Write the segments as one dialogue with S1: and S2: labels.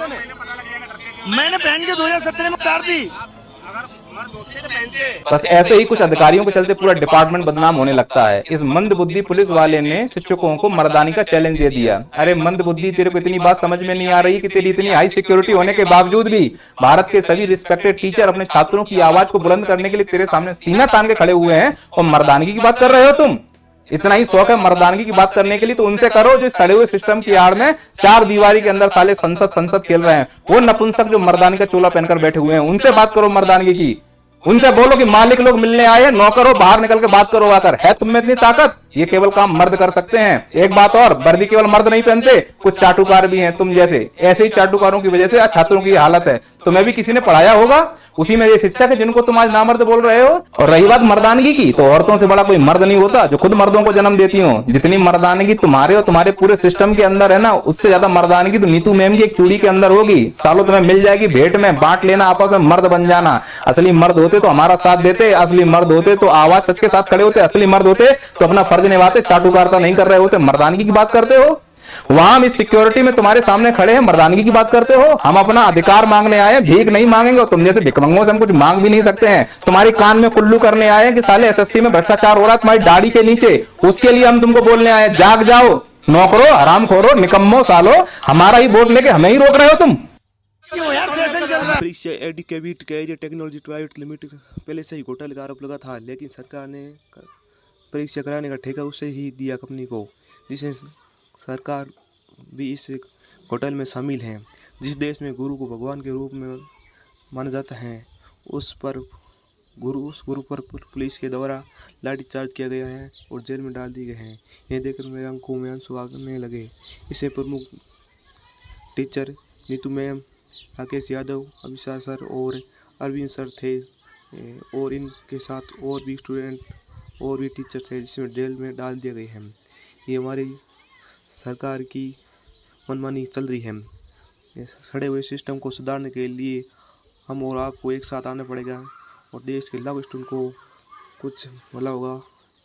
S1: आश्वासन है। मैंने पहन के 2017 में उतार दी।
S2: बस ऐसे ही कुछ अधिकारियों के चलते पूरा डिपार्टमेंट बदनाम होने लगता है। इस मंद बुद्धि पुलिस वाले ने शिक्षकों को मर्दानी का चैलेंज दे दिया। अरे मंद बुद्धि, तेरे को इतनी बात समझ में नहीं आ रही कि तेरी इतनी हाई सिक्योरिटी होने के बावजूद भी भारत के सभी रिस्पेक्टेड टीचर अपने छात्रों की आवाज को बुलंद करने के लिए तेरे सामने सीना तान के खड़े हुए हैं और मर्दानगी की बात कर रहे हो तुम। इतना ही शौक है मर्दानगी की बात करने के लिए तो उनसे करो जो सड़े हुए सिस्टम की आड़ में चार दीवारी के अंदर साले संसद संसद खेल रहे हैं। वो नपुंसक जो मर्दानी का चोला पहनकर बैठे हुए हैं उनसे बात करो मर्दानगी की। उनसे बोलो कि मालिक लोग मिलने आए हैं, नौकर हो, बाहर निकल के बात करो आकर। है तुम में इतनी ताकत? ये केवल काम मर्द कर सकते हैं। एक बात और, वर्दी केवल मर्द नहीं पहनते, कुछ चाटुकार भी हैं तुम जैसे। ऐसे ही चाटुकारों की वजह से आज छात्रों की हालत है। तुम्हें भी किसी ने पढ़ाया होगा, उसी में ये शिक्षक है जिनको तुम आज नामर्द बोल रहे हो। और रही बात मर्दानगी की, तो औरतों से बड़ा कोई मर्द नहीं होता जो खुद मर्दों को जन्म देती हो। जितनी मर्दानगी तुम्हारे और तुम्हारे पूरे सिस्टम के अंदर है ना, उससे ज्यादा मर्दानगी तो नीतू मैम की एक चूड़ी के अंदर होगी। सालों तुम्हें मिल जाएगी भेंट में, बांट लेना, आपस में मर्द बन जाना। असली मर्द होते तो हमारा साथ देते, असली मर्द होते तो आवाज सच के साथ खड़े होते, असली मर्द होते तो अपना फर्ज निभाते, चाटुकारता नहीं कर रहे होते। मर्दानगी की बात करते हो, वहां हम इस सिक्योरिटी में तुम्हारे सामने खड़े हैं, मर्दानगी की बात करते हो। हम अपना अधिकार मांगने आए हैं, भीख नहीं मांगेंगे। और तुम जैसे भिखमंगों से हम कुछ मांग भी नहीं सकते हैं। तुम्हारी कान में कुल्लू करने आए हैं कि साले एसएससी में भ्रष्टाचार हो रहा है तुम्हारी दाढ़ी के नीचे, उसके लिए हम तुमको बोलने आए हैं जाग जाओ। नौकरो, हरामखोरो, निकम्मो सालो, हमारा ही वोट लेके हमें ही रोक रहे हो तुम।
S1: क्यों यार सेशन चल रहा है?
S3: परीक्षा एडिकेविट कैरियर टेक्नोलॉजी प्राइवेट लिमिटेड पहले से ही घोटाले का आरोप लगा था, लेकिन सरकार ने परीक्षा कराने का ठेका उसे ही दिया कंपनी को, जिसे सरकार भी इस घोटाले में शामिल है। जिस देश में गुरु को भगवान के रूप में माना जाता है उस गुरु पर पुलिस के द्वारा लाठीचार्ज किया गया है और जेल में डाल दिए गए हैं। यह देखकर मेरे आंखों में आंसू आने लगे। इसे प्रमुख teacher Neetu ma'am, Rakesh Yadav, Abhisha sir और अरविंद सर थे और इनके साथ और भी स्टूडेंट और भी टीचर थे जिसमें जेल में डाल दिए गए हैं। ये हमारी सरकार की मनमानी चल रही है। इस सड़े हुए सिस्टम को सुधारने के लिए हम और आपको एक साथ आना पड़ेगा और देश के लाखों स्टूडेंट को कुछ भला होगा।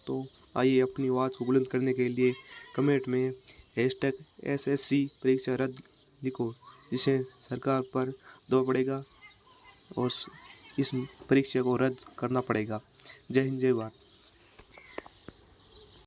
S3: तो आइए अपनी आवाज़ को बुलंद करने के लिए कमेंट में #SSC परीक्षा रद्द लिखो, जिसे सरकार पर दबाव पड़ेगा और इस परीक्षा को रद्द करना पड़ेगा। जय हिंद, जय भारत।